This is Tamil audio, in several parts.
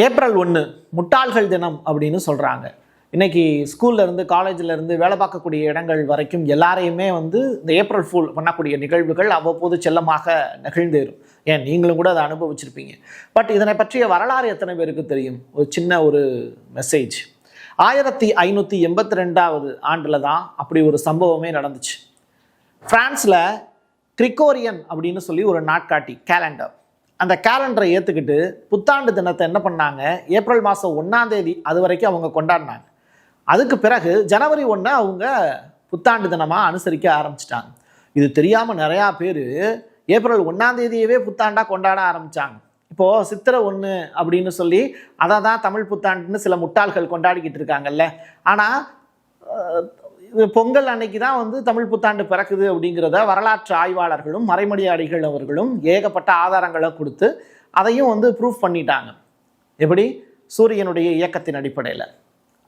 ஏப்ரல் 1 முட்டாள்கள் தினம் அப்படின்னு சொல்கிறாங்க. இன்னைக்கு ஸ்கூல்லேருந்து காலேஜிலேருந்து வேலை பார்க்கக்கூடிய இடங்கள் வரைக்கும் எல்லாரையுமே இந்த ஏப்ரல் ஃபூல் பண்ணக்கூடிய நிகழ்வுகள் அவ்வப்போது செல்லமாக நிகழ்ந்தேறும். ஏன் நீங்களும் கூட அதை அனுபவிச்சிருப்பீங்க. பட் இதனை பற்றிய வரலாறு எத்தனை பேருக்கு தெரியும்? ஒரு சின்ன மெசேஜ். 1582 ஆண்டில் தான் அப்படி ஒரு சம்பவமே நடந்துச்சு. பிரான்ஸில் கிரிகோரியன் அப்படின்னு சொல்லி ஒரு நாட்காட்டி கேலண்டர், அந்த கேலண்டரை ஏற்றுக்கிட்டு புத்தாண்டு தினத்தை என்ன பண்ணாங்க, ஏப்ரல் மாதம் 1ஆம் தேதி அது வரைக்கும் அவங்க கொண்டாடினாங்க. அதுக்கு பிறகு ஜனவரி 1 அவங்க புத்தாண்டு தினமாக அனுசரிக்க ஆரம்பிச்சிட்டாங்க. இது தெரியாமல் நிறையா பேர் ஏப்ரல் 1ஆம் தேதியவே புத்தாண்டாக கொண்டாட ஆரம்பித்தாங்க. இப்போது சித்திரை 1 அப்படின்னு சொல்லி அதை தான் தமிழ் புத்தாண்டுன்னு சில முட்டாள்கள் கொண்டாடிக்கிட்டு இருக்காங்கல்ல. ஆனால் பொங்கல் அன்னைக்கு தான் தமிழ் புத்தாண்டு பிறக்குது அப்படிங்கிறத வரலாற்று ஆய்வாளர்களும் மறைமடியாடிகள் அவர்களும் ஏகப்பட்ட ஆதாரங்களை கொடுத்து அதையும் ப்ரூஃப் பண்ணிட்டாங்க. எப்படி? சூரியனுடைய இயக்கத்தின் அடிப்படையில்.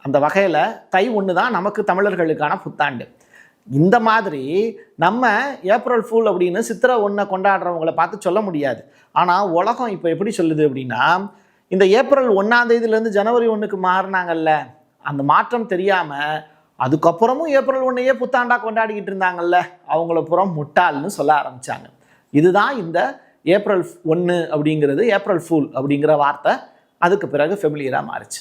அந்த வகையில் தை 1 தான் நமக்கு தமிழர்களுக்கான புத்தாண்டு. இந்த மாதிரி நம்ம ஏப்ரல் ஃபூல் அப்படின்னு சித்திரை 1 கொண்டாடுறவங்களை பார்த்து சொல்ல முடியாது. ஆனால் உலகம் இப்போ எப்படி சொல்லுது அப்படின்னா, இந்த ஏப்ரல் 1ஆம் தேதியிலேருந்து ஜனவரி 1க்கு மாறினாங்கல்ல, அந்த மாற்றம் தெரியாமல் அதுக்கப்புறமும் ஏப்ரல் 1 புத்தாண்டாக கொண்டாடிக்கிட்டு இருந்தாங்கல்ல, அவங்கள புறம் முட்டாள்னு சொல்ல ஆரம்பித்தாங்க. இதுதான் இந்த ஏப்ரல் 1 அப்படிங்கிறது, ஏப்ரல் ஃபூல் அப்படிங்கிற வார்த்தை அதுக்கு பிறகு ஃபெமிலியராக மாறிச்சு.